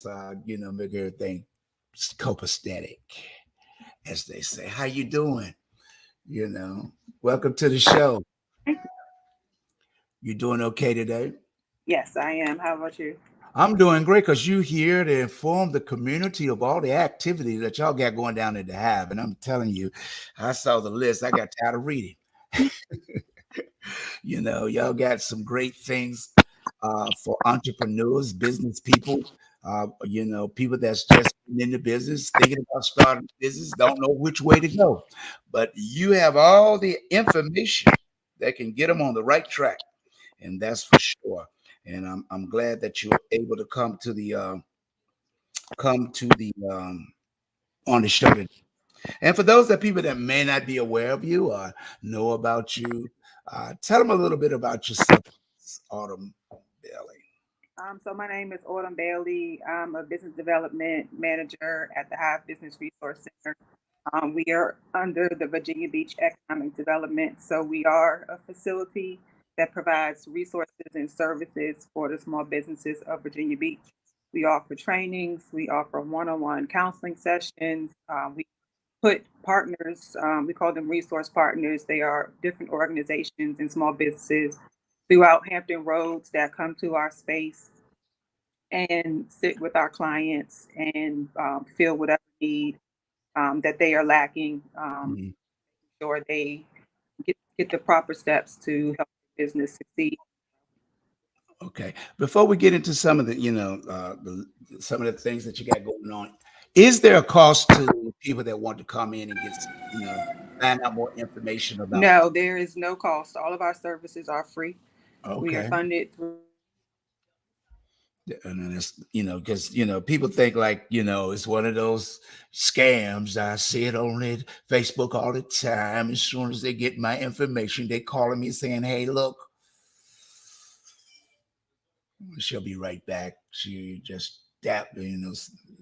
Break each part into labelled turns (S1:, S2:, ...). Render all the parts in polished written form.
S1: make everything copacetic, as they say. How you doing? You know, welcome to the show.
S2: Thank you.
S1: You doing okay today?
S2: Yes, I am. How about you?
S1: I'm doing great because you here to inform the community of all the activities that y'all got going down at the Hive. And I'm telling you, I saw the list. I got tired of reading. Y'all got some great things for entrepreneurs, business people, people that's just in the business, thinking about starting a business, don't know which way to go. But you have all the information that can get them on the right track, and that's for sure. And I'm glad that you're able to come to the on the show today. And for those that people that may not be aware of you or know about you, tell them a little bit about yourself, Autumn Bailey.
S2: So my name is Autumn Bailey. I'm a business development manager at the Hive Business Resource Center. We are under the Virginia Beach Economic Development, so we are a facility that provides resources and services for the small businesses of Virginia Beach. We offer trainings, we offer one-on-one counseling sessions. We put partners, we call them resource partners. They are different organizations and small businesses throughout Hampton Roads that come to our space and sit with our clients and fill whatever need that they are lacking,
S1: Mhm.
S2: or they get the proper steps to help the business succeed.
S1: Okay. Before we get into some of some of the things that you got going on, is there a cost to people that want to come in and find out more information about?
S2: No, there is no cost. All of our services are free. We are
S1: Okay.
S2: funded through.
S1: And then it's, because, people think like, it's one of those scams. I see it on it, Facebook all the time. As soon as they get my information, they calling me saying, hey, look, she'll be right back. She just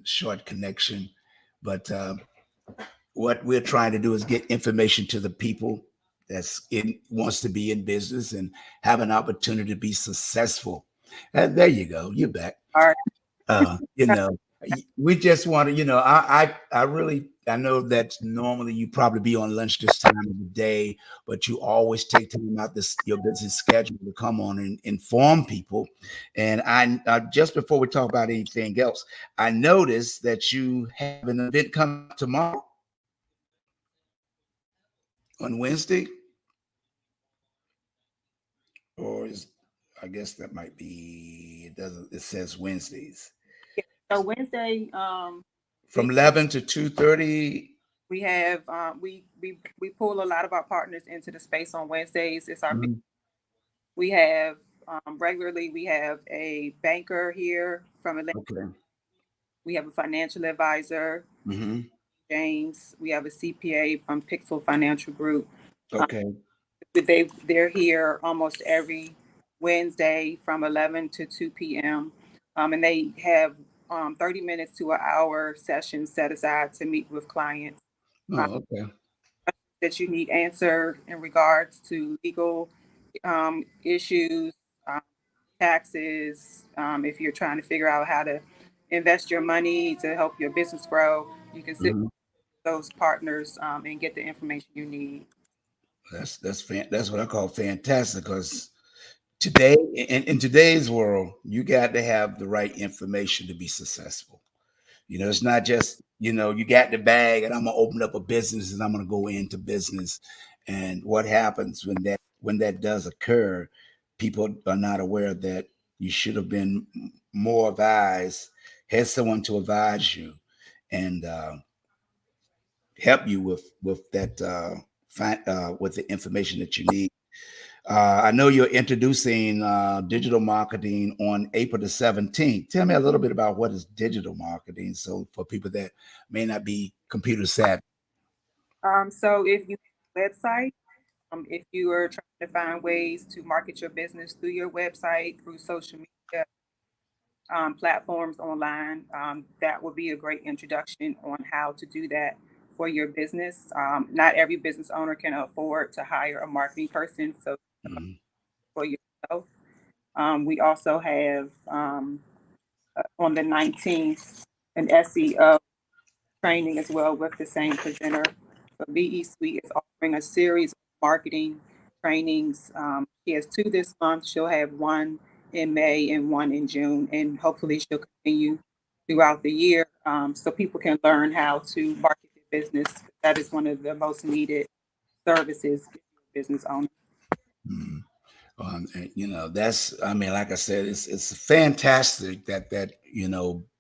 S1: short connection. But what we're trying to do is get information to the people that's in wants to be in business and have an opportunity to be successful. And there you go. You're back.
S2: Our,
S1: Uh, you know, we just want to, I really, I know that normally you probably be on lunch this time of the day, but you always take time out your busy schedule to come on and inform people. And just before we talk about anything else, I noticed that you have an event coming up tomorrow on Wednesday, or I guess that might be, it says Wednesdays
S2: so Wednesday,
S1: from
S2: we
S1: 11 to 2:30.
S2: we have we pull a lot of our partners into the space on Wednesdays. It's our
S1: Mhm.
S2: we have regularly we have a banker here from Atlanta.
S1: Okay.
S2: We have a financial advisor,
S1: Hmm.
S2: James. We have a CPA from Pixel Financial Group. Um,
S1: Okay.
S2: they're here almost every Wednesday from 11 to 2 p.m. And they have 30 minutes to an hour sessions set aside to meet with clients uh,
S1: Oh, okay.
S2: that you need answered in regards to legal issues, um, taxes. If you're trying to figure out how to invest your money to help your business grow, you can sit
S1: Mhm.
S2: with those partners and get the information you need.
S1: That's what I call fantastic because today in today's world, you got to have the right information to be successful. It's not just, you got the bag and I'm gonna open up a business and I'm gonna go into business. And what happens when that does occur, people are not aware that you should have been more advised, had someone to advise you and help you with that with the information that you need. I know you're introducing digital marketing on April the 17th. Tell me a little bit about what is digital marketing, so for people that may not be computer savvy.
S2: So if you have a website, if you are trying to find ways to market your business through your website, through social media platforms online, that would be a great introduction on how to do that for your business. Not every business owner can afford to hire a marketing person, so
S1: Mhm.
S2: for yourself. We also have on the 19th, an SEO training as well with the same presenter. So VE Suite is offering a series of marketing trainings. She has two this month. She'll have one in May and one in June, and hopefully she'll continue throughout the year, so people can learn how to market their business. That is one of the most needed services if you're a business owner.
S1: Mhm. And, that's, I mean, like I said, it's fantastic that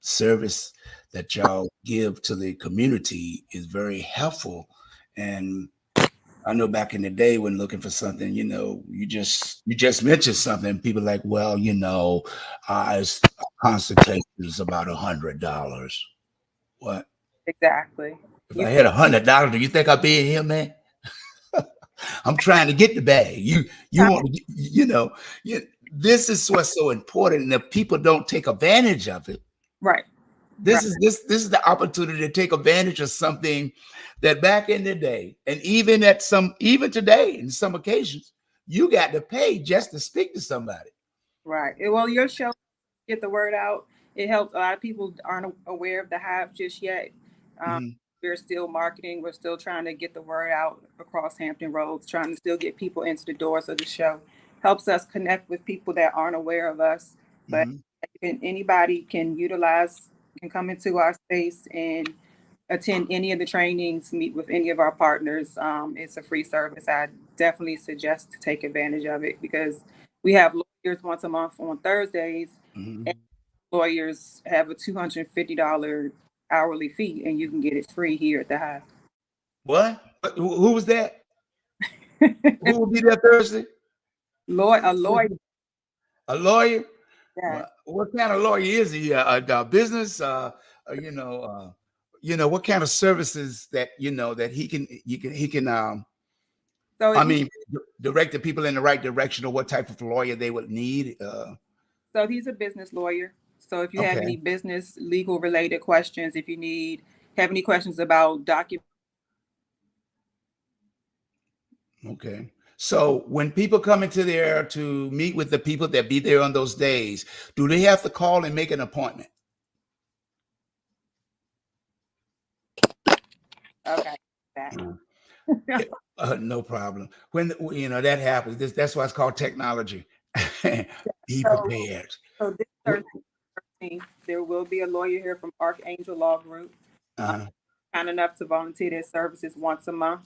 S1: service that y'all give to the community is very helpful. And I know back in the day when looking for something, you just mentioned something, people like, well, it's a consultation is about $100. What?
S2: Exactly.
S1: If
S2: You
S1: I had $100, do you think I'd be in here, man? I'm trying to get the bag. You want to, you, this is what's so important. And if people don't take advantage of it,
S2: right, right,
S1: this is the opportunity to take advantage of something that back in the day, and even today, in some occasions, you got to pay just to speak to somebody.
S2: right. Well, your show get the word out. It helps. A lot of people aren't aware of the Hive just yet. Um,
S1: Mhm,
S2: we're still marketing. We're still trying to get the word out across Hampton Roads, trying to still get people into the doors of the show. Helps us connect with people that aren't aware of us. But
S1: mhm.
S2: anybody can utilize, can come into our space and attend any of the trainings, meet with any of our partners. It's a free service. I definitely suggest to take advantage of it because we have lawyers once a month on Thursdays, and
S1: Mhm.
S2: lawyers have a $250 hourly fee, and you can get it free here at the Hive.
S1: What? Who was that? Who will be there Thursday?
S2: A lawyer,
S1: A lawyer?
S2: yeah.
S1: What kind of lawyer is he? A business? What kind of services that that he can
S2: So
S1: I
S2: he
S1: mean, direct the people in the right direction, or what type of lawyer they would need.
S2: so he's a business lawyer. So if you have
S1: Okay,
S2: any business legal related questions, if you need have any questions about document.
S1: okay. So when people come into there to meet with the people that be there on those days, do they have to call and make an appointment?
S2: Okay, that.
S1: Uh, yeah, no problem. When that happens, that's why it's called technology. Be
S2: so
S1: prepared.
S2: so this
S1: Wh-
S2: Thursday, there will be a lawyer here from Archangel Law Group, uh,
S1: Uh,
S2: kind enough to volunteer their services once a month.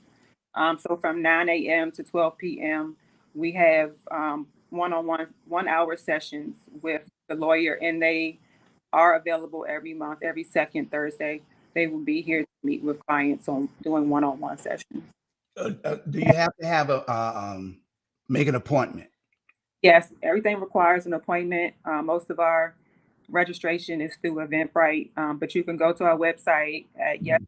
S2: So from 9 a.m. to 12 p.m., we have one-on-one 1 hour sessions with the lawyer, and they are available every month, every second Thursday. They will be here to meet with clients on doing one-on-one sessions.
S1: do you have to have a make an appointment?
S2: Yes, everything requires an appointment. Most of our registration is through Eventbrite, but you can go to our website at
S1: Mhm.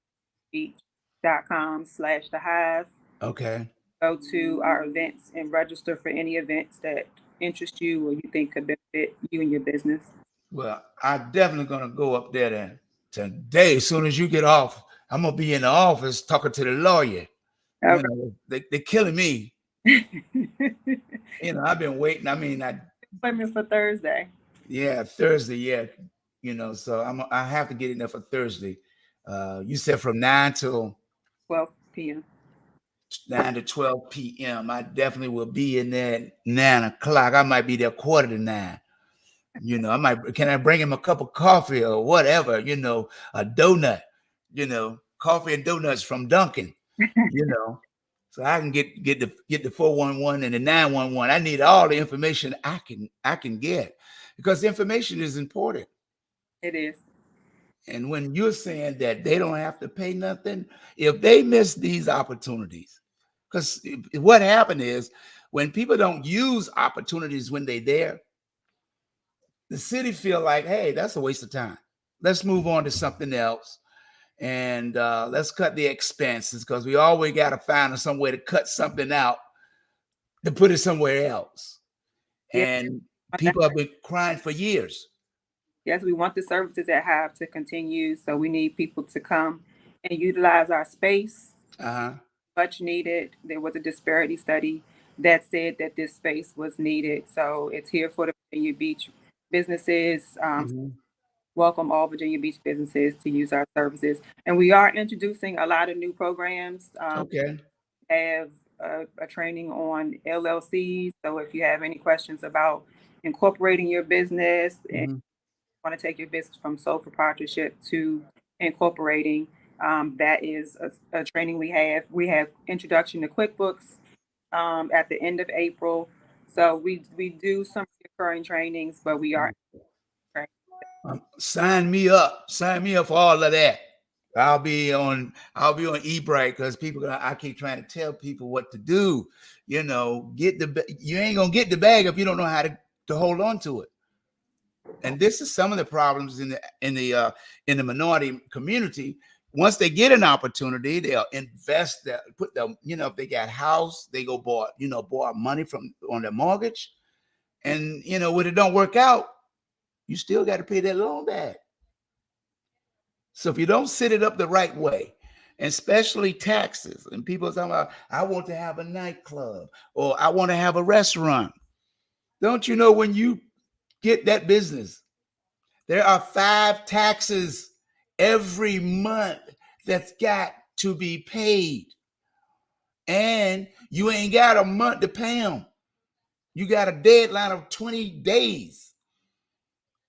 S2: yesbeach.com/the hive.
S1: Okay.
S2: Go to our events and register for any events that interest you or you think could benefit you and your business.
S1: Well, I'm definitely gonna go up there today. As soon as you get off, I'm gonna be in the office talking to the lawyer. They're killing me.
S2: Okay.
S1: I've been waiting. I mean,
S2: Appointment for Thursday,
S1: yeah, Thursday, yeah. So I have to get in there for Thursday. You said from
S2: 12 p.m.
S1: 9 to 12 p.m. I definitely will be in there at 9 o'clock. I might be there quarter to nine. Can I bring him a cup of coffee or whatever, a donut, coffee and donuts from Dunkin', you know, so I can get the 411 and the 911. I need all the information I can get because information is important.
S2: It is.
S1: And when you're saying that they don't have to pay nothing, if they miss these opportunities, because what happened is when people don't use opportunities when they're there, the city feel like, hey, that's a waste of time. Let's move on to something else, and let's cut the expenses because we always got to find some way to cut something out to put it somewhere else.
S2: Yeah.
S1: And people have been crying for years.
S2: Yes, we want the services at Hive to continue, so we need people to come and utilize our space.
S1: Uh-huh.
S2: Much needed. There was a disparity study that said that this space was needed, so it's here for the Virginia Beach businesses,
S1: Mhm.
S2: welcome all Virginia Beach businesses to use our services. And we are introducing a lot of new programs.
S1: Okay.
S2: Have a training on LLCs. So if you have any questions about incorporating your business and
S1: Mhm.
S2: want to take your business from sole proprietorship to incorporating, that is a training we have. We have introduction to QuickBooks at the end of April. So we do some recurring trainings, but we are training.
S1: Sign me up. Sign me up for all of that. I'll be on eBright because I keep trying to tell people what to do. You ain't gonna get the bag if you don't know how to hold on to it. And this is some of the problems in the minority community. Once they get an opportunity, they'll invest that, put the, if they got house, they go borrow money from on their mortgage. And when it don't work out, you still got to pay that loan back. So if you don't set it up the right way, and especially taxes, and people are talking about, I want to have a nightclub or I want to have a restaurant. Don't you know when you get that business, there are 5 taxes every month that's got to be paid. And you ain't got a month to pay them. You got a deadline of 20 days.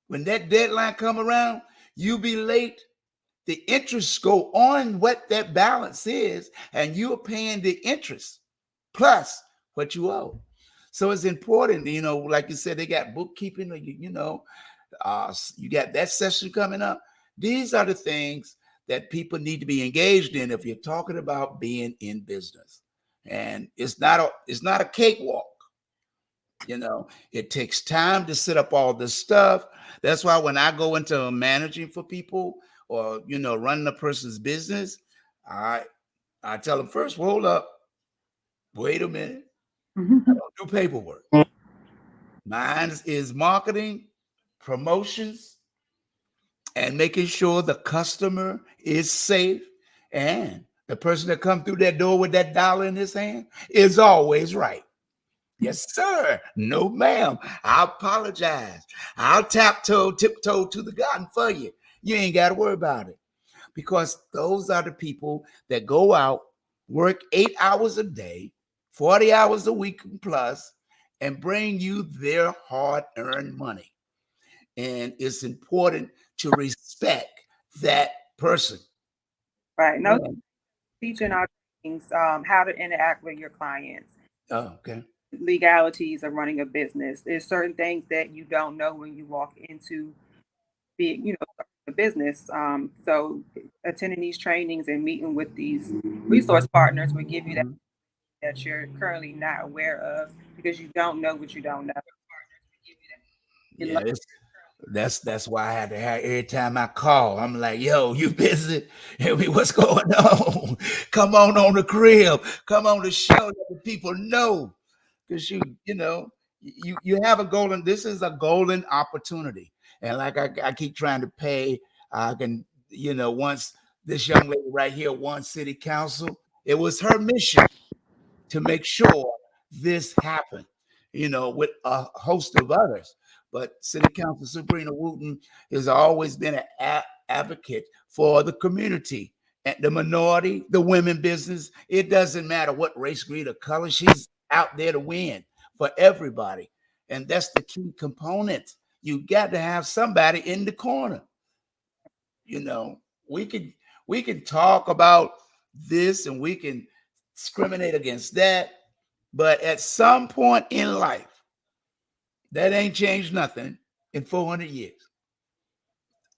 S1: When that deadline come around, you be late. The interest go on what that balance is, and you're paying the interest plus what you owe. So it's important, like you said, they got bookkeeping, you got that session coming up. These are the things that people need to be engaged in if you're talking about being in business. And it's not a cakewalk. It takes time to set up all this stuff. That's why when I go into managing for people or running a person's business, I I tell them first, well, hold up, wait a minute. I don't do paperwork. Mine is marketing, promotions, and making sure the customer is safe, and the person that come through that door with that dollar in his hand is always right. Yes, sir. No, ma'am. I apologize. I'll tiptoe to the garden for you. You ain't got to worry about it, because those are the people that go out, work 8 hours a day, 40 hours a week plus, and bring you their hard-earned money. And it's important to respect that person.
S2: Right. No,
S1: Yeah.
S2: teaching our trainings how to interact with your clients,
S1: Oh, okay.
S2: legalities of running a business. There's certain things that you don't know when you walk into being, starting a business. So attending these trainings and meeting with these resource partners will give you that
S1: Mhm.
S2: that you're currently not aware of because you don't know what you don't know. You learn.
S1: Yeah, that's why I had to have every time I call, I'm like, yo, you busy? What's going on? Come on the crib. Come on the show, let the people know. Because you have a golden, this is a golden opportunity. And like I keep trying to pay, I can, once this young lady right here won city council, it was her mission to make sure this happened, with a host of others. But City Council Sabrina Wooten has always been an advocate for the community and the minority, the women business. It doesn't matter what race, creed, or color. She's out there to win for everybody. And that's the key component. You got to have somebody in the corner. You know, we can we can talk about this and we can discriminate against that, but at some point in life, that ain't changed nothing in 400 years.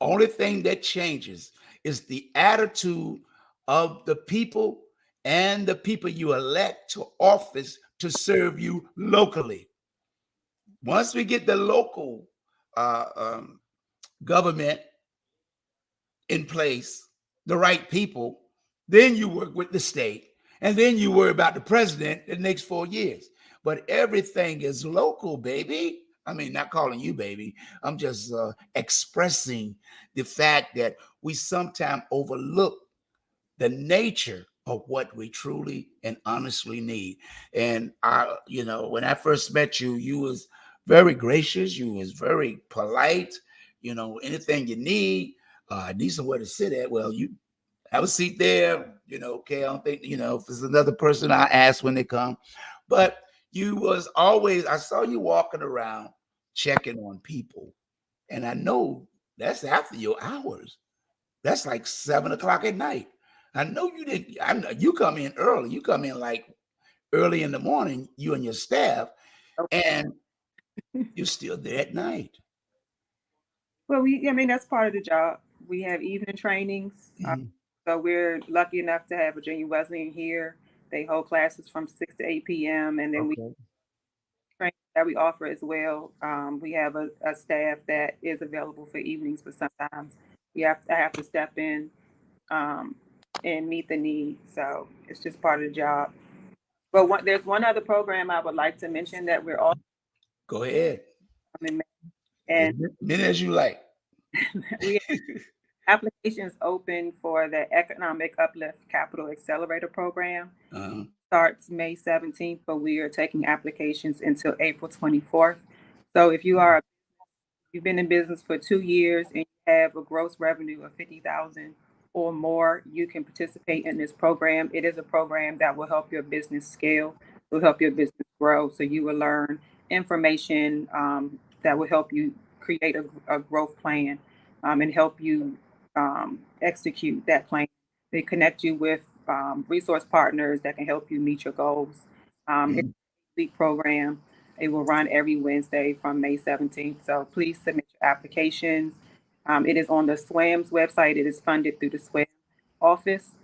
S1: Only thing that changes is the attitude of the people and the people you elect to office to serve you locally. Once we get the local uh, um, government in place, the right people, then you work with the state, and then you worry about the president the next 4 years. But everything is local, baby. I mean, not calling you baby. I'm just expressing the fact that we sometimes overlook the nature of what we truly and honestly need. And when I first met you, you was very gracious, you was very polite, anything you need. I need somewhere to sit at. Well, you have a seat there. Okay, I don't think, if there's another person, I ask when they come. But you was always, I saw you walking around checking on people. And I know that's after your hours. That's like 7 o'clock at night. I know you didn't, I know you come in early. You come in like early in the morning, you and your staff, and you're still there at night.
S2: Well, I mean, that's part of the job. We have evening trainings.
S1: Mhm.
S2: So we're lucky enough to have Virginia Wesleyan here. They hold classes from 6 to 8 p.m. And then we
S1: Okay.
S2: training that we offer as well. We have a staff that is available for evenings, but sometimes I have to step in um, and meet the need. So it's just part of the job. But there's one other program I would like to mention that we're all
S1: Go ahead.
S2: in,
S1: As
S2: and
S1: many as you like.
S2: we have applications open for the Economic Uplift Capital Accelerator Program.
S1: Uh-huh.
S2: Starts May 17th, but we are taking applications until April 24th. So if you've been in business for 2 years and you have a gross revenue of 50,000 or more, you can participate in this program. It is a program that will help your business scale, will help your business grow. So you will learn information that will help you create a growth plan and help you execute that plan. They connect you with resource partners that can help you meet your goals. It's
S1: Mhm.
S2: a week program. It will run every Wednesday from May 17th. So please submit your applications. It is on the SWAM's website. It is funded through the SWAM office,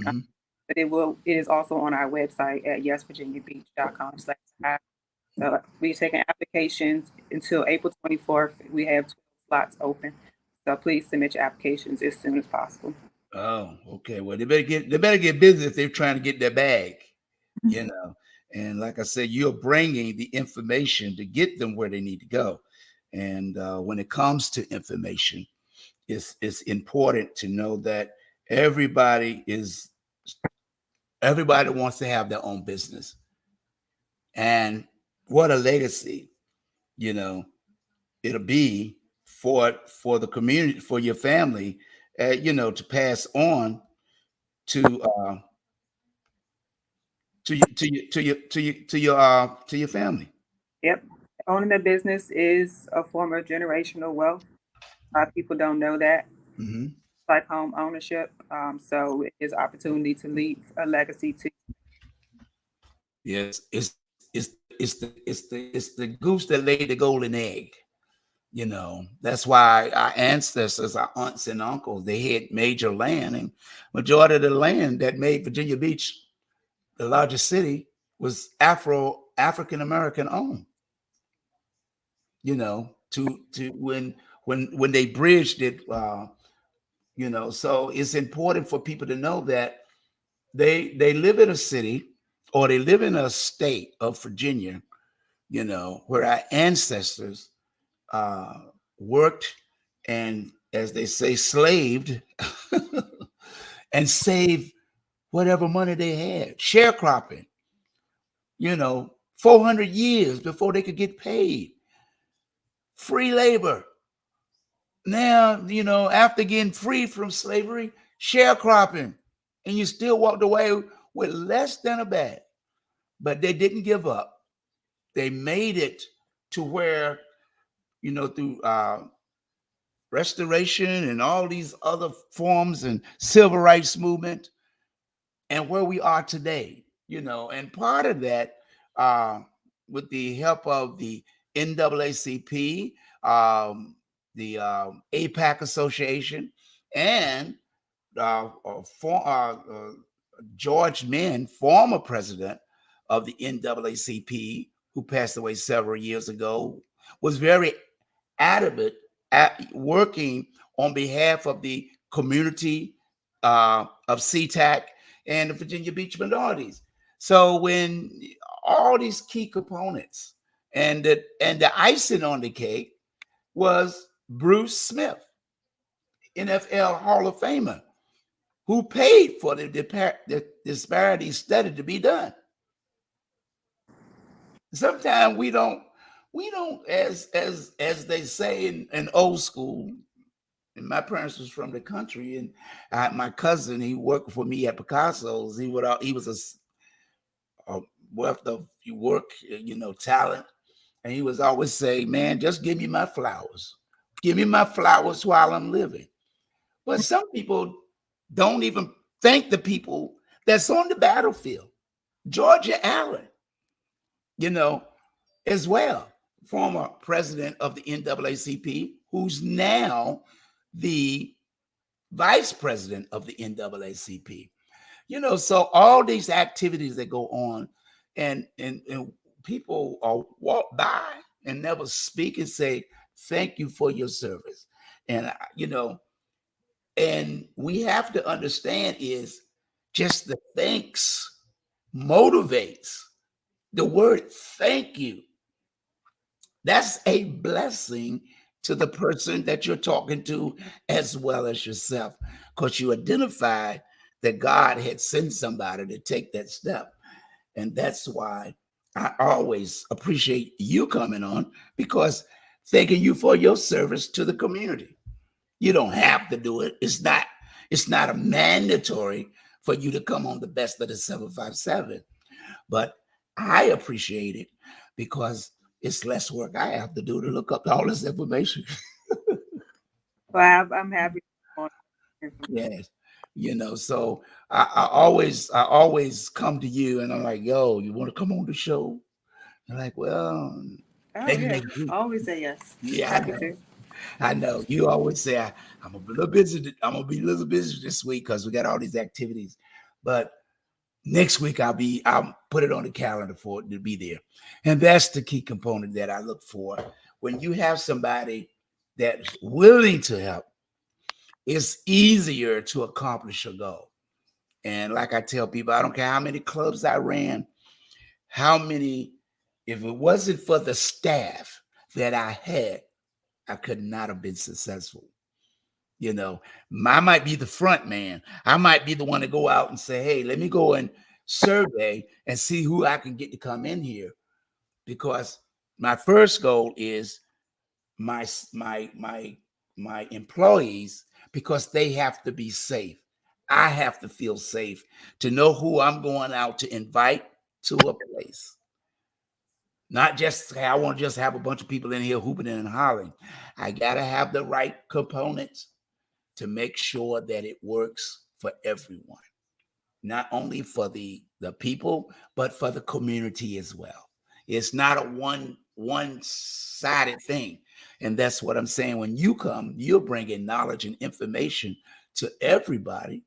S2: uh,
S1: Mhm.
S2: but it is also on our website at yesvirginiabeach.com/. So we're taking applications until April 24th. We have 12 slots open. So please submit your applications as soon as possible.
S1: Oh, okay. Well, they better get busy if they're trying to get their bag, you know. And like I said, you're bringing the information to get them where they need to go. And when it comes to information, it's important to know that everybody is everybody wants to have their own business. And what a legacy, you know, it'll be for the community, for your family, to pass on to to your family.
S2: Yep. Owning a business is a form of generational wealth. A lot of people don't know that.
S1: Hmm.
S2: Like home ownership. So it is opportunity to leave a legacy to.
S1: Yes, it's the goose that laid the golden egg. That's why our ancestors, our aunts and uncles, they had major land, and majority of the land that made Virginia Beach the largest city was African American owned. To when they bridged it. So it's important for people to know that they live in a city, or they live in a state of Virginia, where our ancestors uh, worked, and, as they say, slaved and saved whatever money they had, sharecropping, 400 years before they could get paid, free labor. Now, after getting free from slavery, sharecropping, and you still walked away with less than a bag. But they didn't give up. They made it to where, through restoration and all these other forms and civil rights movement, and where we are today. And part of that, uh, with the help of the NAACP, the APAC Association, and George Mann, former president of the NAACP, who passed away several years ago, was very adamant at working on behalf of the community of SeaTac and the Virginia Beach minorities. So when all these key components, and the icing on the cake was Bruce Smith, NFL Hall of Famer, who paid for the disparity study to be done. Sometimes we don't, as they say in old school. And my parents was from the country, and my cousin, he worked for me at Picasso's. He was a wealth of work, talent, and he was always say, "Man, just give me my flowers. Give me my flowers while I'm living." But some people don't even thank the people that's on the battlefield. Georgia Allen, you know, as well, former president of the NAACP, who's now the vice president of the NAACP. So all these activities that go on, and people walk by and never speak and say thank you for your service. And and we have to understand is just the thanks motivates. The word thank you, that's a blessing to the person that you're talking to as well as yourself, because you identify that God had sent somebody to take that step. And that's why I always appreciate you coming on, because thanking you for your service to the community. You don't have to do it. It's not a mandatory for you to come on the best of the 757. But I appreciate it because it's less work I have to do to look up all this information.
S2: Well, I'm happy.
S1: Yes. So I always come to you and I'm like, yo, you want to come on the show? You're like, well,
S2: Oh
S1: maybe
S2: yeah,
S1: next week.
S2: I always say yes.
S1: Yeah, I
S2: Happy
S1: know.
S2: to.
S1: I know. You always say I'm a little busy. I'm gonna be a little busy this week because we got all these activities. But next week I'll put it on the calendar for it to be there. And that's the key component that I look for. When you have somebody that's willing to help, it's easier to accomplish a goal. And like I tell people, I don't care how many clubs I ran, how many, if it wasn't for the staff that I had, I could not have been successful. You know, I might be the front man. I might be the one to go out and say, hey, let me go and survey and see who I can get to come in here. Because my first goal is my my my my employees, because they have to be safe. I have to feel safe to know who I'm going out to invite to a place. Not just, hey, I want to just have a bunch of people in here hooping and hollering. I got to have the right components to make sure that it works for everyone, not only for the people, but for the community as well. It's not a one-sided thing. And that's what I'm saying. When you come, you're bringing knowledge and information to everybody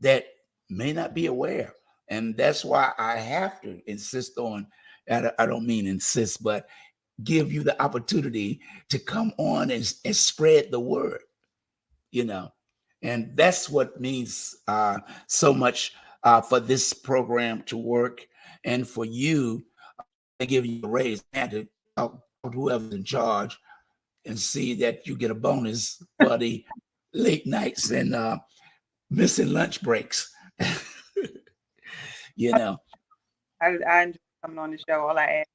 S1: that may not be aware. And that's why I have to insist on, I don't mean insist, but give you the opportunity to come on and spread the word, you know. And that's what means so much for this program to work, and for you to give you a raise and to talk to whoever's in charge and see that you get a bonus for the late nights and missing lunch breaks. you know
S2: I enjoy coming on the show. All I ask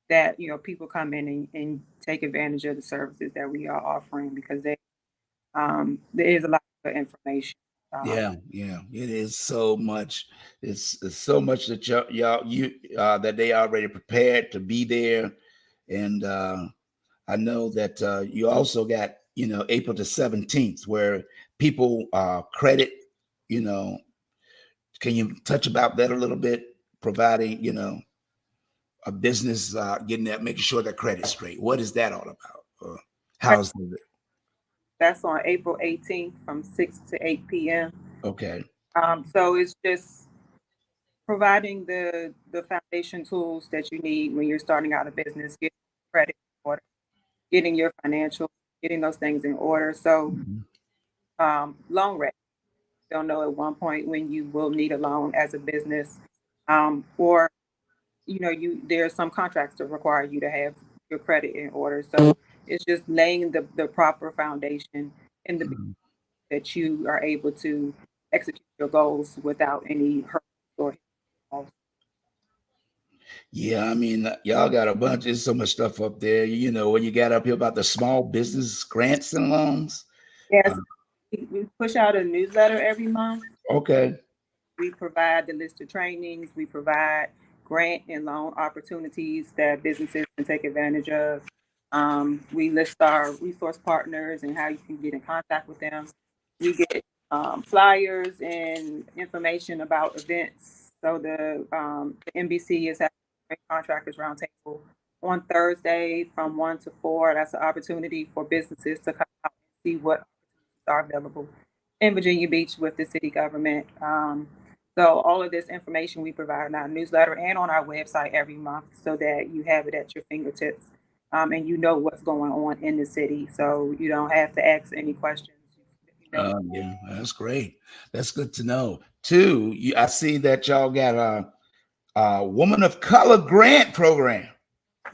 S2: that people come in and take advantage of the services that we are offering, because there is a lot of information. Um,
S1: yeah, it is so much. It's so much that that they already prepared to be there. And I know that you also got, April the 17th, where people credit, you know, can you touch about that a little bit? Providing, a business, getting that, making sure that credit's straight. What is that all about? How's it?
S2: that's on April 18th from 6 to 8 p.m.
S1: Okay.
S2: So it's just providing the foundation tools that you need when you're starting out a business, getting credit in order, getting your financial, getting those things in order. So
S1: Mhm.
S2: loan rate. Don't know at one point when you will need a loan as a business, or you there are some contracts that require you to have your credit in order. So it's just laying the proper foundation in the
S1: Mhm.
S2: that you are able to execute your goals without any hurdles or hiccups.
S1: Yeah, I mean, y'all got a bunch. There's so much stuff up there. You know, when you got up here about the small business grants and loans.
S2: Yes,
S1: Uh,
S2: we push out a newsletter every month.
S1: okay.
S2: We provide the list of trainings. We provide grant and loan opportunities that businesses can take advantage of. We list our resource partners and how you can get in contact with them. We get flyers and information about events. So the NBC is having a contractors roundtable on Thursday from 1 to 4. That's an opportunity for businesses to come out and see what opportunities are available in Virginia Beach with the city government. So all of this information we provide in our newsletter and on our website every month so that you have it at your fingertips, and you know what's going on in the city. So you don't have to ask any questions. You know,
S1: Yeah, that's great. That's good to know. Two, I see that y'all got a Woman of Color grant program.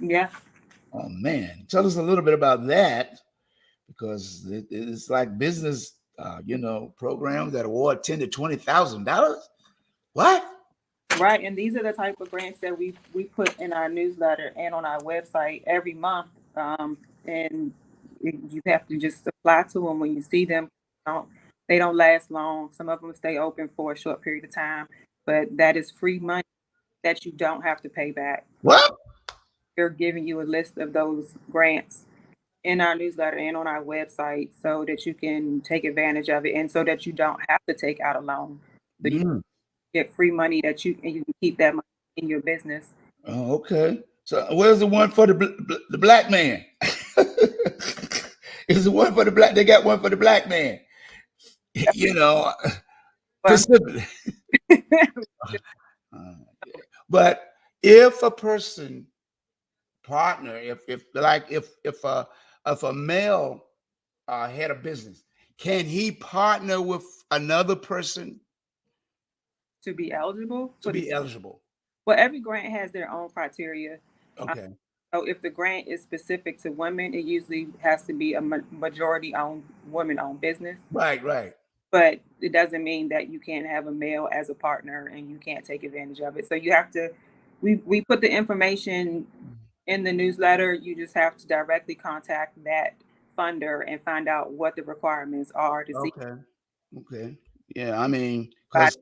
S2: yeah,
S1: Oh man, tell us a little bit about that because it's like business, programs that award $10,000 to $20,000. What?
S2: right. And these are the type of grants that we put in our newsletter and on our website every month. And you have to just apply to them when you see them. Don't, they don't last long. Some of them stay open for a short period of time, but that is free money that you don't have to pay back.
S1: What?
S2: We're giving you a list of those grants in our newsletter and on our website so that you can take advantage of it and so that you don't have to take out a loan. So you
S1: Mm.
S2: get free money that you can keep that money in your business.
S1: Oh, okay. So where's the one for the black man? Is the one for the black? They got one for the black man. You know,
S2: Well,
S1: specifically. Uh, but if a person partner, if a male head of business, can he partner with another person
S2: to be eligible
S1: to
S2: for the
S1: be eligible?
S2: well, every grant has their own criteria. Um,
S1: Okay.
S2: so if the grant is specific to women, it usually has to be a majority owned women owned business.
S1: Right, right.
S2: But it doesn't mean that you can't have a male as a partner and you can't take advantage of it. So you have to we put the information in the newsletter. You just have to directly contact that funder and find out what the requirements are to see
S1: Okay. Okay. Yeah, I mean,
S2: if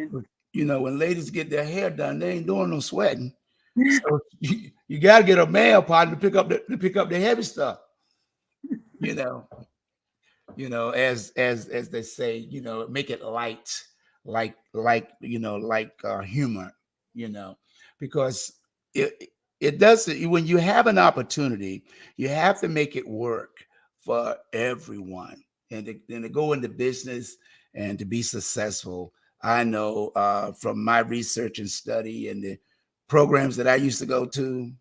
S1: because when ladies get their hair done, they ain't doing no sweating. So you got to get a male partner to pick up the heavy stuff. You know, as they say, make it light, like humor. You know, because it does when you have an opportunity, you have to make it work for everyone, and to go into business and to be successful. I know from my research and study and the programs that I used to go to.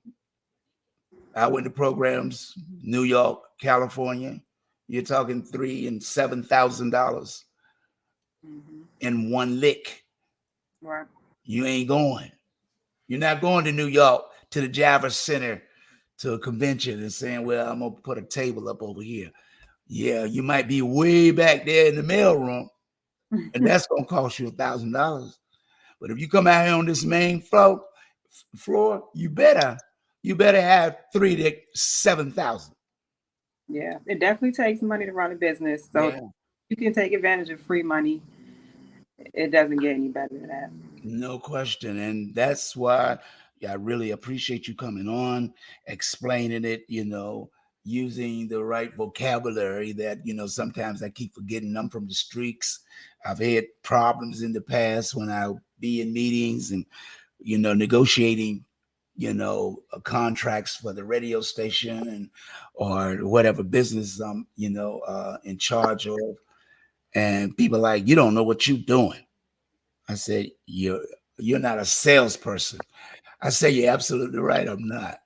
S1: I went to programs, New York, California. You're talking $3,000 and $7,000
S2: Mhm.
S1: in one lick.
S2: Right.
S1: You ain't going. You're not going to New York to the Java Center to a convention and saying, "Well, I'm gonna put a table up over here." Yeah, you might be way back there in the mailroom, and that's gonna cost you $1,000. But if you come out here on this main floor, you better have 3 to 7,000.
S2: Yeah, it definitely takes money to run a business. So
S1: Yeah.
S2: you can take advantage of free money. It doesn't get any better than that.
S1: No question. And that's why I really appreciate you coming on, explaining it, using the right vocabulary that, sometimes I keep forgetting. I'm from the streets. I've had problems in the past when I be in meetings and, negotiating, contracts for the radio station and or whatever business I'm, in charge of. And people like, you don't know what you're doing. I said, you're not a salesperson. I say, you're absolutely right. I'm not.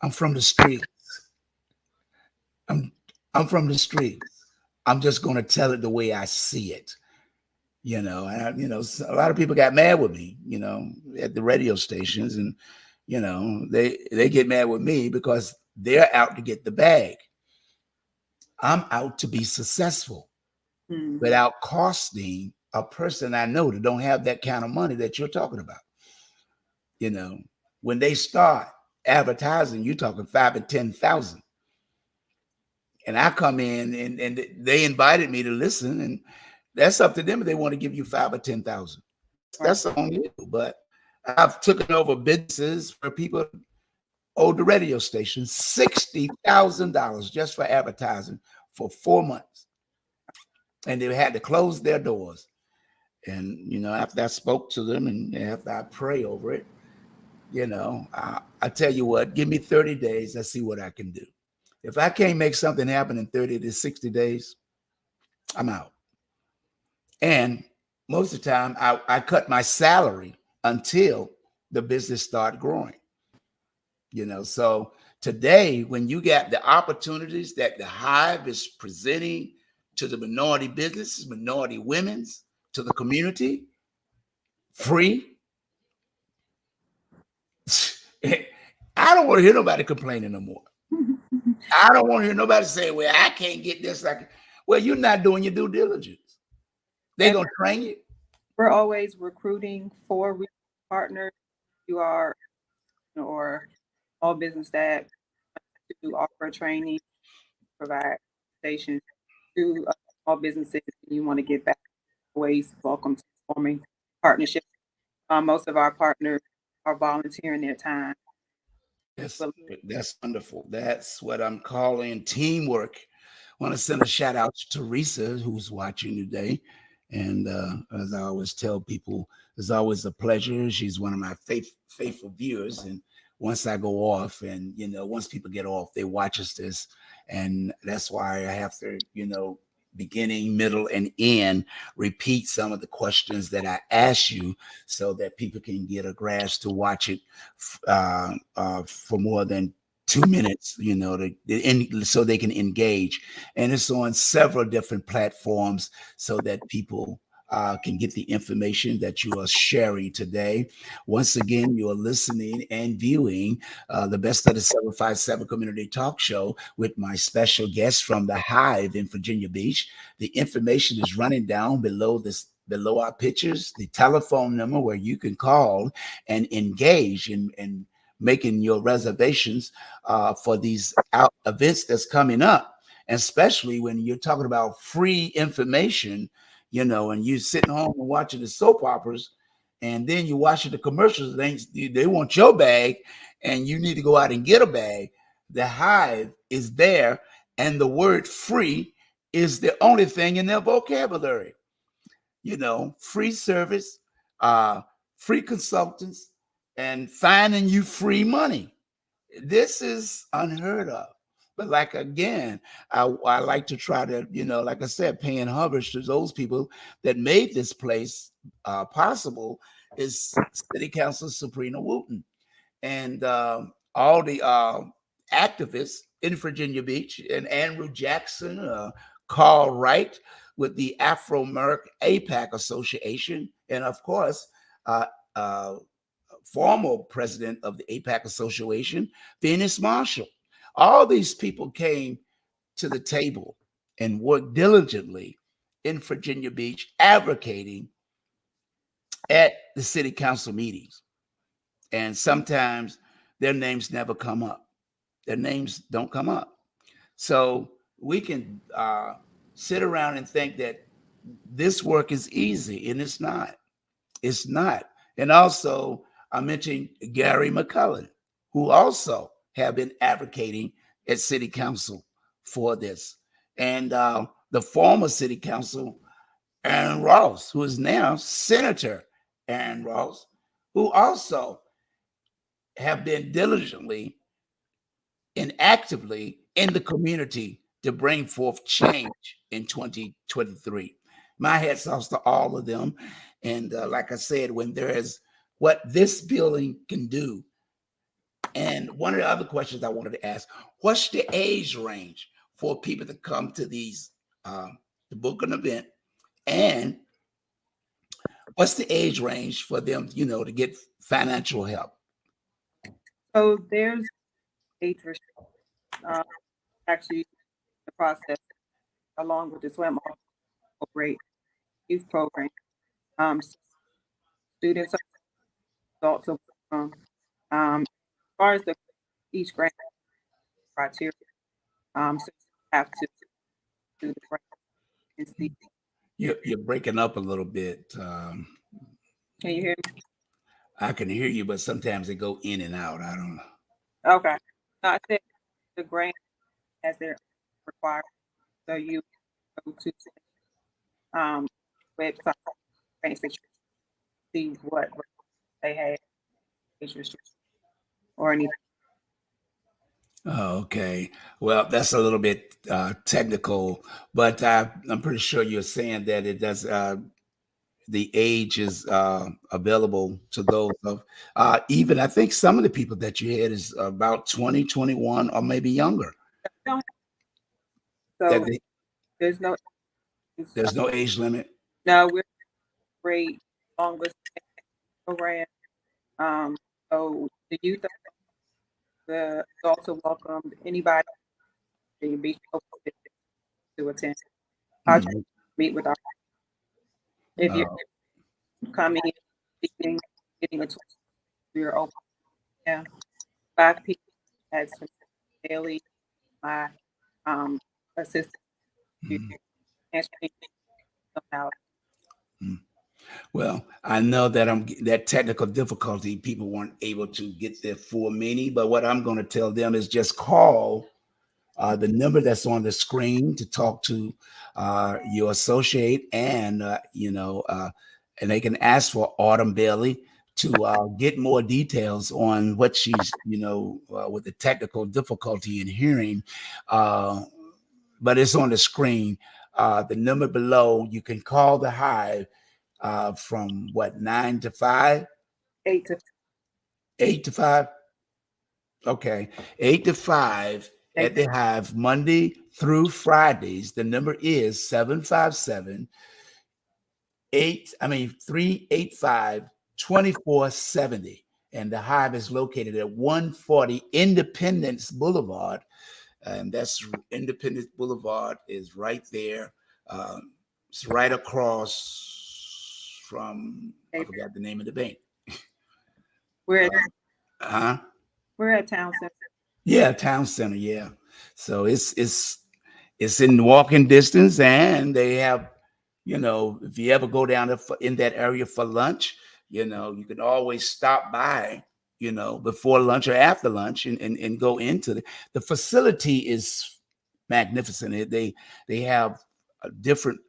S1: I'm from the streets. I'm I'm from the streets. I'm just going to tell it the way I see it. A lot of people got mad with me, at the radio stations, and they get mad with me because they're out to get the bag. I'm out to be successful
S2: Hmm.
S1: without costing a person I know that don't have that kind of money that you're talking about. You know, When they start advertising, you're talking 5 and 10,000. And I come in and they invited me to listen, and that's up to them if they want to give you 5 or 10,000.
S2: Right.
S1: That's on you. But I've taken over businesses for people, older radio stations, $60,000 just for advertising for 4 months, and they had to close their doors. And after I spoke to them and after I pray over it, I tell you what, give me 30 days. Let's see what I can do. If I can't make something happen in 30 to 60 days, I'm out. And most of the time, I cut my salary until the business start growing. So today, when you got the opportunities that the Hive is presenting to the minority businesses, minority women's, to the community, free, I don't want to hear nobody complaining no more. I don't want to hear nobody say, well, I can't get this. Well, you're not doing your due diligence. They're going to train you.
S2: We're always recruiting for partners. You are, or all business that to offer training, provide stations to all businesses. You want to get back, always welcome to forming partnerships. Most of our partners are volunteering their time.
S1: Yes, that's wonderful. That's what I'm calling teamwork. I want to send a shout out to Teresa, who's watching today. And as I always tell people, it's always a pleasure. She's one of my faithful viewers. And once I go off, and once people get off, they watch us this. And that's why I have to, beginning, middle, and end, repeat some of the questions that I ask you so that people can get a grasp to watch it for more than 2 minutes, so they can engage. And it's on several different platforms so that people can get the information that you are sharing today. Once again, you are listening and viewing the Best of the 757 Community Talk Show with my special guest from the Hive in Virginia Beach. The information is running down below our pictures, the telephone number where you can call and engage in making your reservations for these events that's coming up. And especially when you're talking about free information, and you're sitting home and watching the soap operas, and then you're watching the commercials, they want your bag, and you need to go out and get a bag. The Hive is there, and the word free is the only thing in their vocabulary. Free service, free consultants, and finding you free money. This is unheard of. But like again, I like to try to, like I said, paying homage to those people that made this place possible is City Council Sabrina Wooten and all the activists in Virginia Beach, and Andrew Jackson, Carl Wright with the Afro American APAC Association, and of course, uh, uh, former president of the APAC Association, Venus Marshall. All these people came to the table and worked diligently in Virginia Beach, advocating at the city council meetings. And sometimes their names never come up. Their names don't come up. So we can sit around and think that this work is easy, and it's not. It's not. And also, I mentioned Gary McCullen, who also have been advocating at City Council for this. And the former City Council, Aaron Ross, who is now Senator Aaron Ross, who also have been diligently and actively in the community to bring forth change in 2023. My hats off to all of them. And like I said, when there is what this building can do. And one of the other questions I wanted to ask, what's the age range for people to come to these, to book an event? And what's the age range for them, to get financial help?
S2: So there's age restriction. Actually, the process along with the swim operate youth program. Students, adults, As far as the each grant criteria, so you have to do the grant and see.
S1: You're breaking up a little bit.
S2: Can you hear me?
S1: I can hear you, but sometimes they go in and out. I don't know.
S2: Okay. No, I said the grant has their requirements. So you go to um website grants that you see what they have age restriction or anything.
S1: Oh, okay. Well, that's a little bit technical, but I'm pretty sure you're saying that it does. The age is available to those of even I think some of the people that you had is about 20, 21, or maybe younger.
S2: Don't-
S1: That
S2: So there's no
S1: there's no age limit.
S2: no, we're great longest program. Um, so the youth, the adults are welcome. Anybody in Beach open to attend. I'll just
S1: Mhm.
S2: meet with our if you're
S1: Uh,
S2: coming in, speaking, getting a tour, we're open. Yeah, 5 people at some daily. My assistant to
S1: mhm,
S2: answer anything out.
S1: mhm. Well, I know that that technical difficulty. People weren't able to get their full meaning, but what I'm going to tell them is just call the number that's on the screen to talk to your associate, and and they can ask for Autumn Bailey to get more details on what she's, with the technical difficulty in hearing. Uh, but it's on the screen. The number below, you can call the Hive from what, 9 to 5,
S2: 8 to
S1: 8 to 5. Okay, 8 to 5
S2: 8
S1: at the Hive, Monday through Fridays. The number is 757 385 2470. And the Hive is located at 140 Independence Boulevard. And that's Independence Boulevard is right there. It's right across from, I
S2: 8.
S1: forgot the name of the bank.
S2: We're at,
S1: Uh, huh?
S2: we're at Town Center.
S1: Yeah, town center. Yeah, so it's in walking distance, and they have, if you ever go down there in that area for lunch, you can always stop by, before lunch or after lunch, and go into the facility is magnificent. They have different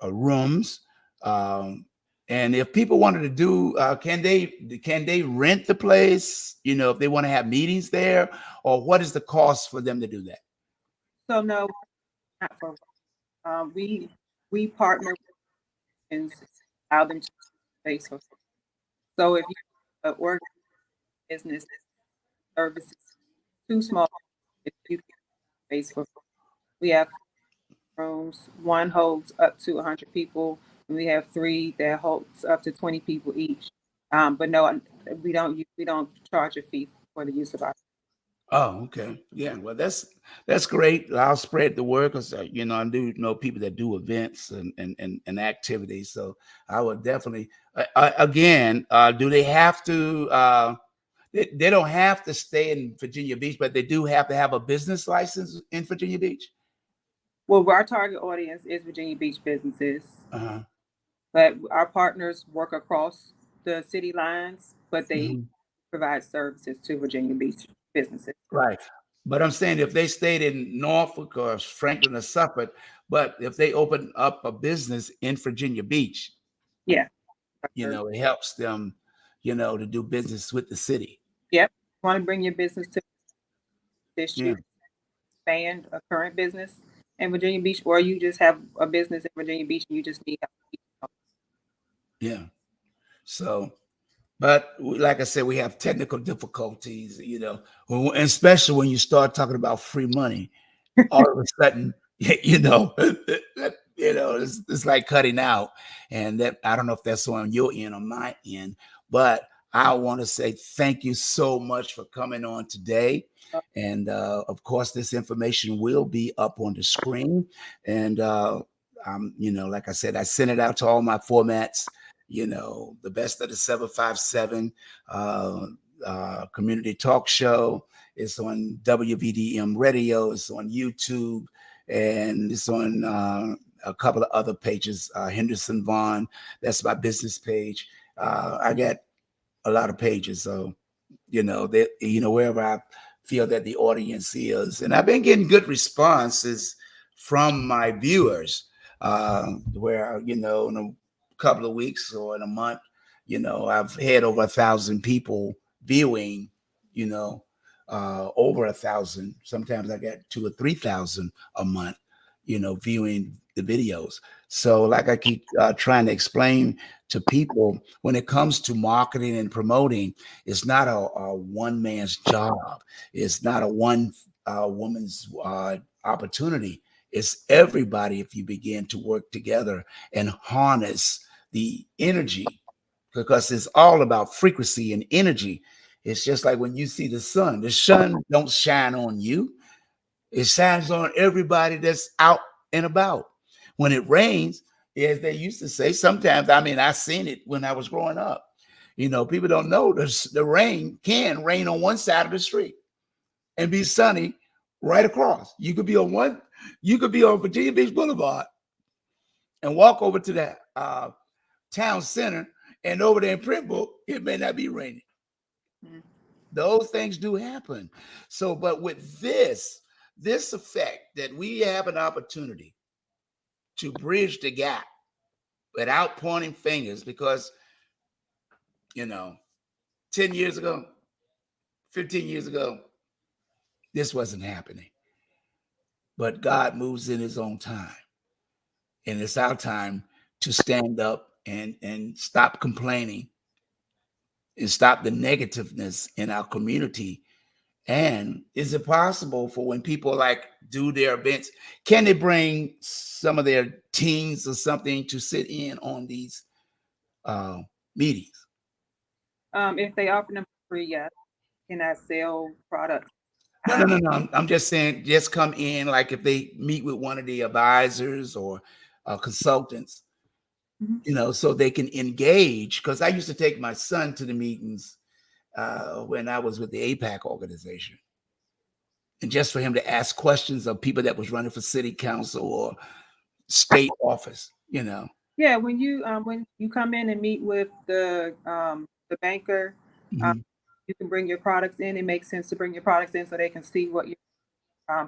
S1: rooms. Um, and if people wanted to do, can they rent the place? If they want to have meetings there, or what is the cost for them to do that?
S2: So no, not for we partner and allow them to space for. So if you have an organ business services too small, if you can space for. We have rooms. One holds up to 100 people. And we have three that holds up to 20 people each. But no, we don't charge a fee for the use of our.
S1: Oh, okay. Yeah. Well, that's great. I'll spread the word because I do know people that do events and activities. So I would definitely. Again, do they have to? They don't have to stay in Virginia Beach, but they do have to have a business license in Virginia Beach.
S2: Well, our target audience is Virginia Beach businesses,
S1: Uh-huh.
S2: but our partners work across the city lines, but they
S1: Mhm.
S2: provide services to Virginia Beach businesses.
S1: Right. But I'm saying if they stayed in Norfolk or Franklin or Suffolk, but if they open up a business in Virginia Beach,
S2: Yeah.
S1: it helps them, to do business with the city.
S2: Yep. Want to bring your business to this
S1: Yeah.
S2: year, expand a current business in Virginia Beach, or you just have a business in Virginia Beach and you just need help.
S1: Yeah. So, but like I said, we have technical difficulties, especially when you start talking about free money, all of a sudden, it's like cutting out. And that, I don't know if that's on your end or my end, but I want to say thank you so much for coming on today. And of course, this information will be up on the screen. And like I said, I sent it out to all my formats. the best of the 757 community talk show. It's on WVDM radio. It's on YouTube, and it's on a couple of other pages. Henderson Vaughn, that's my business page. I got a lot of pages, so that wherever I feel that the audience is, and I've been getting good responses from my viewers, where in a couple of weeks or in a month, I've had over 1,000 people viewing, you know over 1,000. Sometimes I got 2 or 3,000 a month, viewing the videos. So like I keep trying to explain to people, when it comes to marketing and promoting, it's not a one man's job. It's not a one woman's opportunity. It's everybody if you begin to work together and harness the energy, because it's all about frequency and energy. It's just like when you see the sun don't shine on you. It shines on everybody that's out and about. When it rains, as they used to say, sometimes, I mean, I seen it when I was growing up. People don't know the rain can rain on one side of the street and be sunny right across. You could be on Virginia Beach Boulevard and walk over to that town center, and over there in Printbook, it may not be raining. Mm-hmm. Those things do happen. So, but with this effect, that we have an opportunity to bridge the gap without pointing fingers, because 10 years ago, 15 years ago, this wasn't happening. But God moves in his own time. And it's our time to stand up and stop complaining and stop the negativeness in our community. And is it possible for when people like do their events, can they bring some of their teens or something to sit in on these meetings?
S2: If they offer them free, yes. Can I sell products?
S1: No. I'm just saying, just come in, like if they meet with one of the advisors or consultants, so they can engage. Because I used to take my son to the meetings when I was with the APAC organization. And just for him to ask questions of people that was running for city council or state office,
S2: Yeah, when you come in and meet with the banker, you can bring your products in. It makes sense to bring your products in so they can see what you.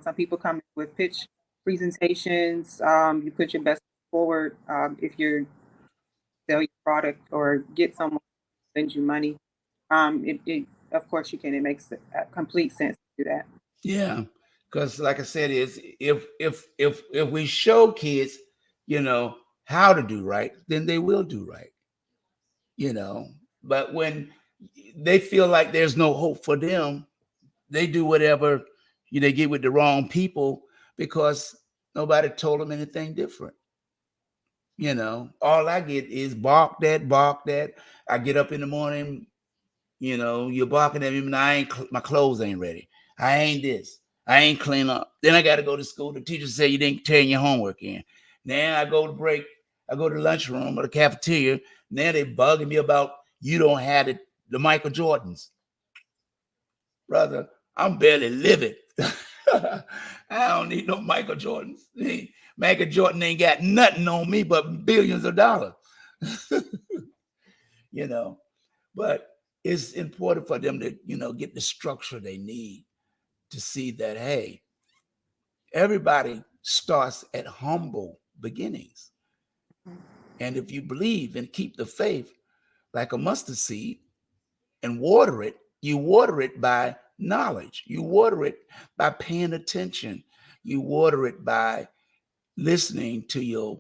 S2: Some people come with pitch presentations. You put your best forward. If you're sell your product or get someone to send you money, it of course you can. It makes complete sense to do that.
S1: Yeah, because like I said, is if we show kids, how to do right, then they will do right. But when they feel like there's no hope for them, they do whatever they get with the wrong people, because nobody told them anything different. All I get is bark that. I get up in the morning, you're barking at me, and my clothes ain't ready. I ain't this. I ain't clean up. Then I got to go to school. The teacher said you didn't turn your homework in. Now I go to break. I go to the lunchroom or the cafeteria. Now they bugging me about you don't have the Michael Jordans. Brother, I'm barely living. I don't need no Michael Jordans. Michael Jordan ain't got nothing on me but billions of dollars. But it's important for them to, get the structure they need to see that, hey, everybody starts at humble beginnings. And if you believe and keep the faith like a mustard seed and water it, you water it by knowledge. You water it by paying attention. You water it by listening to your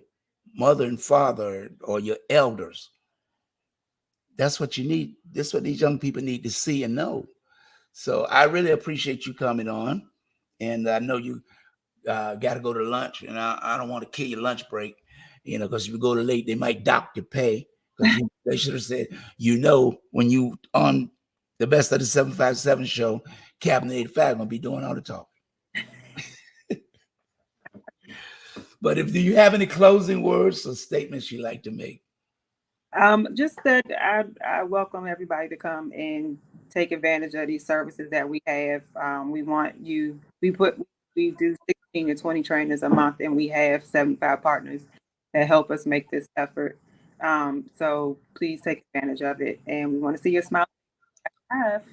S1: mother and father or your elders. That's what you need. That's what these young people need to see and know. So I really appreciate you coming on. And I know you got to go to lunch, and I don't want to kill your lunch break, because if you go to late, they might dock your pay. Because they should have said, when you on the best of the 757 show, Captain85 gonna be doing all the talking. But if do you have any closing words or statements you like to make?
S2: Just that I welcome everybody to come and take advantage of these services that we have. We want you. We do 16 to 20 trainers a month, and we have 75 partners that help us make this effort. So please take advantage of it, and we want to see your smile. Have.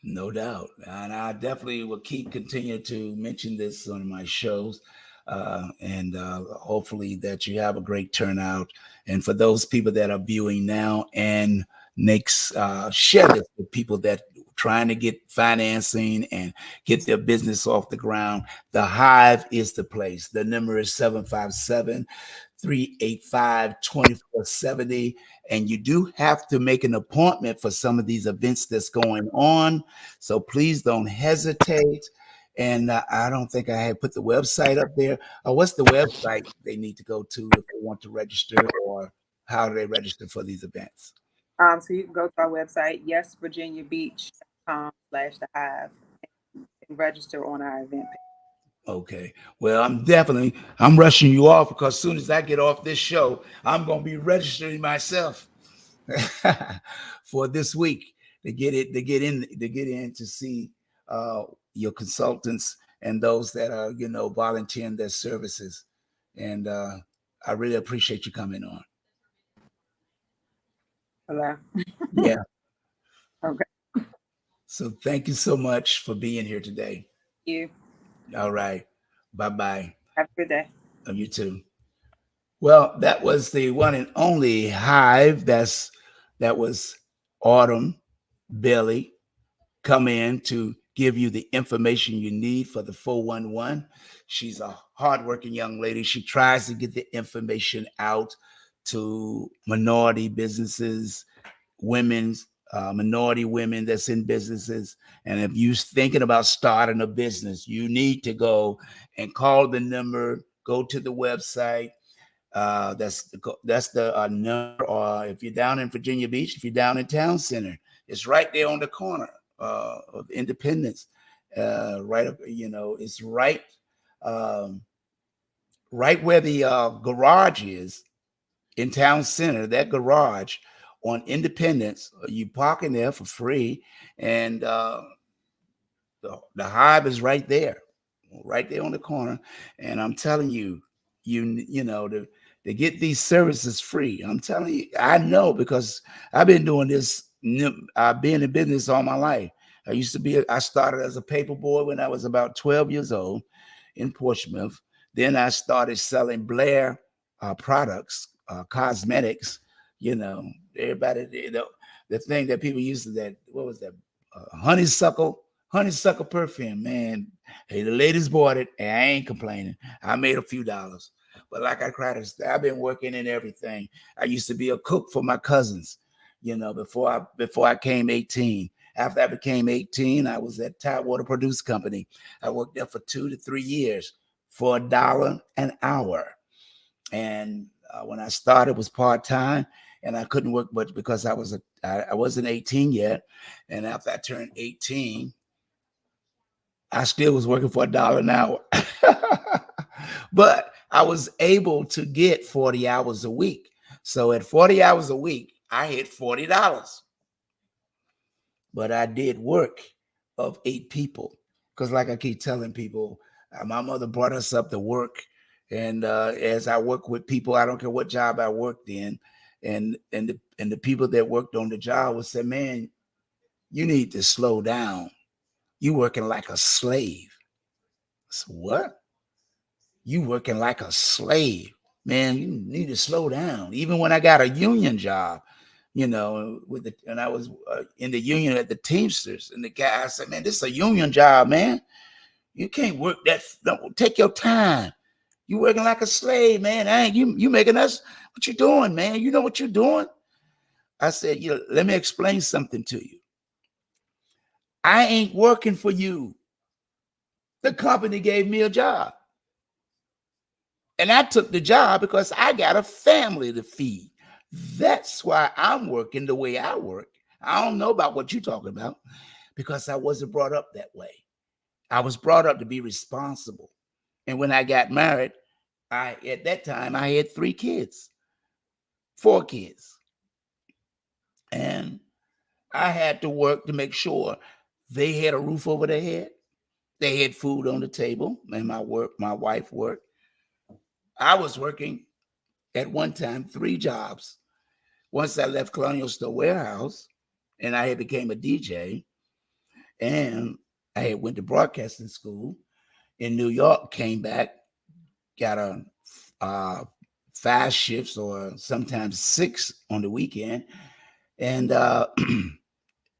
S1: No doubt. And I definitely will keep continue to mention this on my shows. And hopefully that you have a great turnout. And for those people that are viewing now and next, share this with people that trying to get financing and get their business off the ground. The Hive is the place. The number is 757-385-2470. And you do have to make an appointment for some of these events that's going on. So please don't hesitate. And I don't think I had put the website up there. What's the website they need to go to if they want to register, or how do they register for these events?
S2: So you can go to our website, yesvirginiabeach.com/the hive, and register on our event page.
S1: Okay. Well, I'm rushing you off because as soon as I get off this show, I'm going to be registering myself for this week to get in to see your consultants and those that are, volunteering their services. And I really appreciate you coming on.
S2: Hello.
S1: Yeah.
S2: Okay.
S1: So thank you so much for being here today.
S2: You
S1: All right. Bye-bye.
S2: have a good day.
S1: You too. Well, that was the one and only Hive. That was Autumn Bailey come in to give you the information you need for the 411. She's a hardworking young lady. She tries to get the information out to minority businesses, women's minority women that's in businesses. And if you're thinking about starting a business, you need to go and call the number, go to the website. That's the number. Or if you're down in Virginia Beach, if you're down in Town Center, it's right there on the corner of Independence. Right up, it's um, right where the garage is in Town Center. That garage on Independence, you park in there for free, and the Hive is right there on the corner. And I'm telling you, to get these services free. I'm telling you, I know because I've been doing this. I've been in business all my life. I started as a paper boy when I was about 12 years old in Portsmouth. Then I started selling Blair products, cosmetics. Everybody, the thing that people used to that, what was that? Honeysuckle perfume, man. Hey, the ladies bought it, and I ain't complaining. I made a few dollars, but like I cried, I've been working in everything. I used to be a cook for my cousins, before I came 18. After I became 18, I was at Tidewater Produce Company. I worked there for 2 to 3 years for $1 an hour. And when I started, it was part time, and I couldn't work much because I wasn't 18 yet. And after I turned 18, I still was working for $1 an hour. But I was able to get 40 hours a week. So at 40 hours a week, I hit $40. But I did work of 8 people. Because like I keep telling people, my mother brought us up to work. And as I work with people, I don't care what job I worked in, and the people that worked on the job would say, man, you need to slow down. You working like a slave. So what? You working like a slave. Man, you need to slow down. Even when I got a union job, and I was in the union at the Teamsters, and the guy I said, man, this is a union job, man. You can't work that. Don't take your time. You working like a slave, man. I ain't you making us. What you doing, man? You know what you're doing? I said, let me explain something to you. I ain't working for you. The company gave me a job. And I took the job because I got a family to feed. That's why I'm working the way I work. I don't know about what you're talking about because I wasn't brought up that way. I was brought up to be responsible. And when I got married, at that time I had 3 kids, 4 kids. And I had to work to make sure they had a roof over their head. They had food on the table, and my wife worked. I was working at one time 3 jobs. Once I left Colonial Store Warehouse, and I had became a DJ, and I had went to broadcasting school in New York. Came back, got a uh, 5 shifts or sometimes 6 on the weekend, and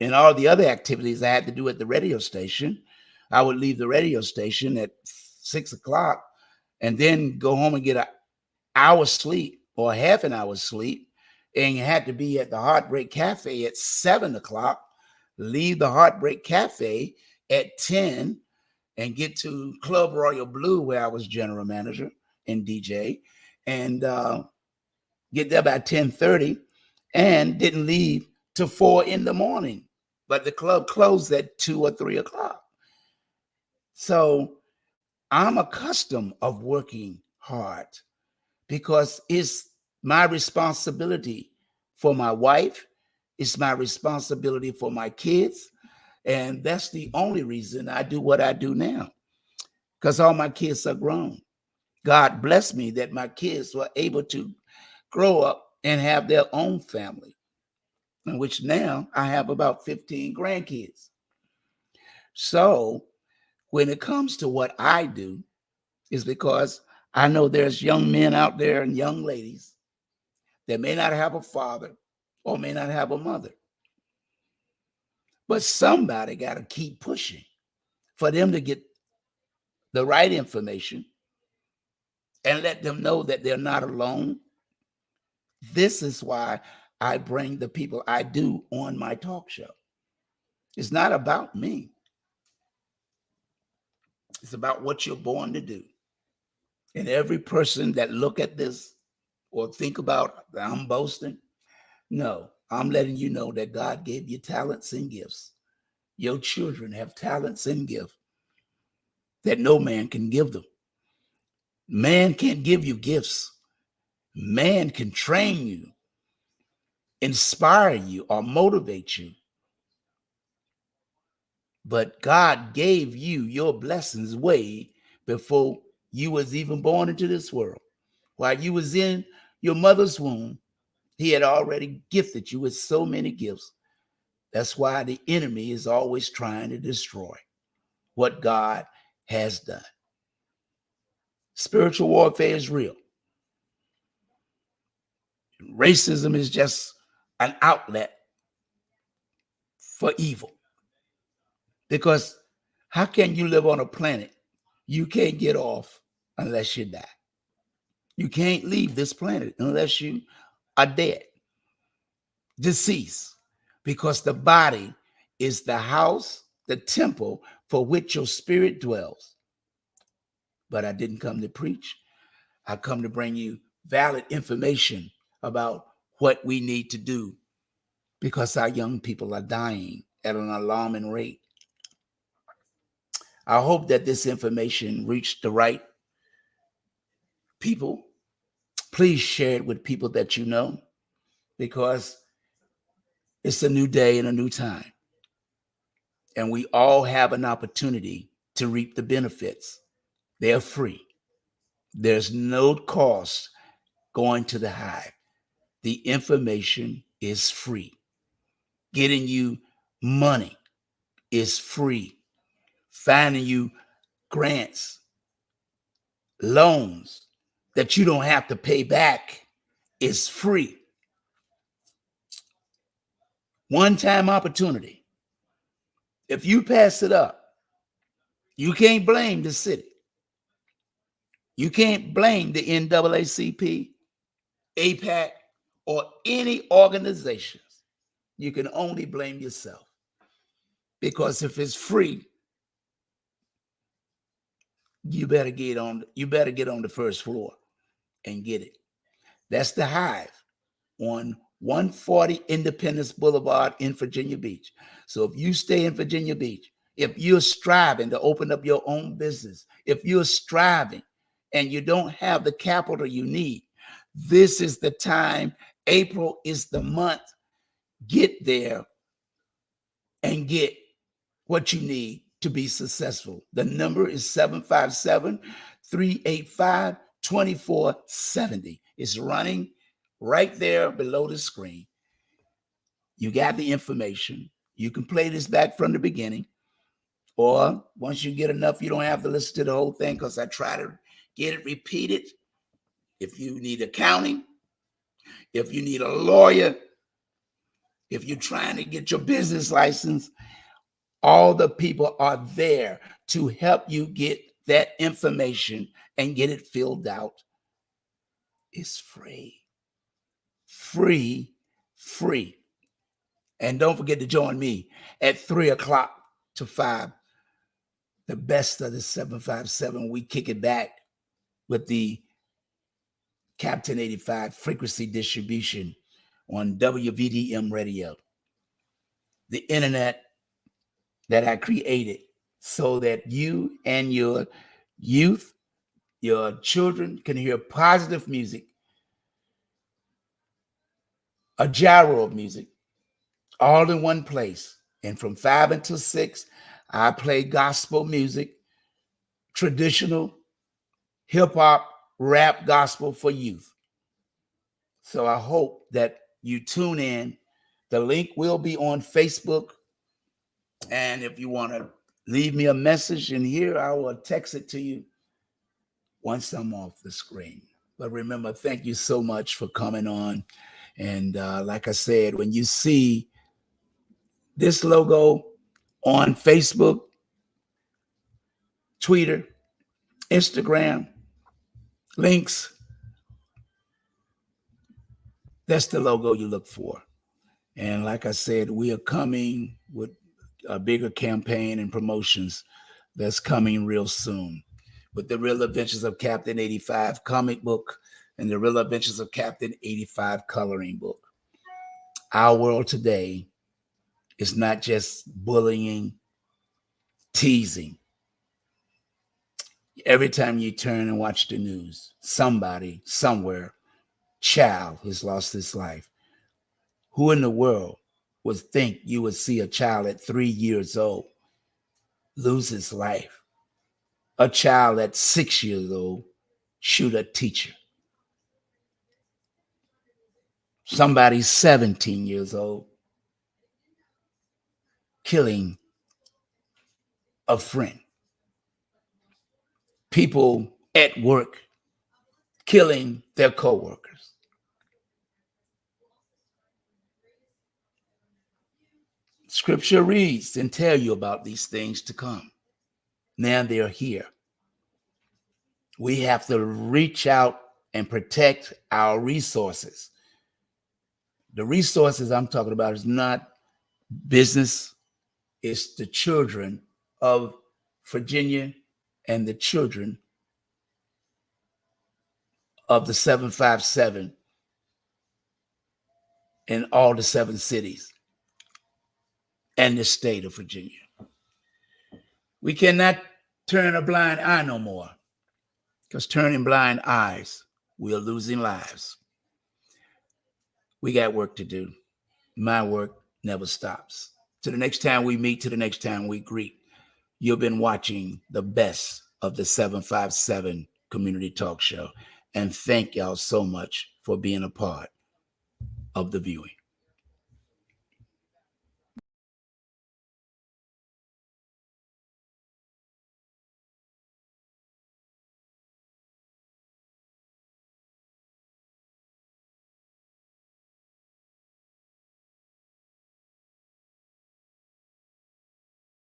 S1: and all the other activities I had to do at the radio station. I would leave the radio station at 6 o'clock and then go home and get an hour's sleep or half an hour's sleep. And you had to be at the Heartbreak Cafe at 7 o'clock, leave the Heartbreak Cafe at 10 and get to Club Royal Blue, where I was general manager and DJ, and get there by 10:30, and didn't leave till 4 in the morning. But the club closed at 2 or 3 o'clock. So I'm accustomed of working hard because it's my responsibility for my wife. It's my responsibility for my kids. And that's the only reason I do what I do now, because all my kids are grown. God bless me that my kids were able to grow up and have their own family, in which now I have about 15 grandkids. So when it comes to what I do, is because I know there's young men out there and young ladies that may not have a father or may not have a mother, but somebody got to keep pushing for them to get the right information and let them know that they're not alone. This is why I bring the people I do on my talk show. It's not about me. It's about what you're born to do. And every person that look at this or think about that I'm boasting, no, I'm letting you know that God gave you talents and gifts. Your children have talents and gifts that no man can give them. Man can't give you gifts. Man can train you, inspire you, or motivate you. But God gave you your blessings way before you was even born into this world. While you was in your mother's womb, he had already gifted you with so many gifts. That's why the enemy is always trying to destroy what God has done. Spiritual warfare is real. Racism is just an outlet for evil. Because how can you live on a planet you can't get off unless you die? You can't leave this planet unless you are dead, deceased, because the body is the house, the temple for which your spirit dwells. But I didn't come to preach. I come to bring you valid information about what we need to do because our young people are dying at an alarming rate. I hope that this information reached the right people. Please share it with people that you know because it's a new day and a new time. And we all have an opportunity to reap the benefits. They're free. There's no cost going to the Hive. The information is free. Getting you money is free. Finding you grants, loans that you don't have to pay back is free. One-time opportunity. If you pass it up, you can't blame the city. You can't blame the NAACP, APAC, or any organizations. You can only blame yourself. Because if it's free, you better get on the first floor and get it. That's the Hive on 140 Independence Boulevard in Virginia Beach. So if you stay in Virginia Beach, if you're striving to open up your own business, if you're striving and you don't have the capital you need, this is the time. April is the month. get there and get what you need to be successful. The number is 757-385-2470. It's running right there below the screen. You got the information. You can play this back from the beginning. Or once you get enough, you don't have to listen to the whole thing because I try to get it repeated. If you need accounting, if you need a lawyer, if you're trying to get your business license, all the people are there to help you get that information and get it filled out. It's free. Free, free. And don't forget to join me at 3 o'clock to 5. The best of the 757. We kick it back with the Captain85 frequency distribution on WVDM radio. The internet that I created so that you and your youth, your children can hear positive music, a gyro of music, all in one place. And from 5 until 6, I play gospel music, traditional, hip hop, rap, gospel for youth. So I hope that you tune in. The link will be on Facebook. And if you want to leave me a message in here, I will text it to you once I'm off the screen. But remember, thank you so much for coming on. And like I said, when you see this logo on Facebook, Twitter, Instagram, links, that's the logo you look for. And like I said, we are coming with a bigger campaign and promotions that's coming real soon with the Real Adventures of Captain 85 comic book and the Real Adventures of Captain 85 coloring book. Our world today is not just bullying, teasing. Every time you turn and watch the news, somebody, somewhere, child has lost his life. Who in the world would think you would see a child at 3 years old lose his life? A child at 6 years old shoot a teacher. Somebody 17 years old killing a friend. People at work killing their coworkers. Scripture reads and tell you about these things to come. Now they're here. We have to reach out and protect our resources. The resources I'm talking about is not business, it's the children of Virginia and the children of the 757 in all the 7 cities and the state of Virginia. We cannot turn a blind eye no more, because turning blind eyes, we are losing lives. We got work to do. My work never stops. To the next time we meet, to the next time we greet, you've been watching the best of the 757 Community Talk Show. And thank y'all so much for being a part of the viewing.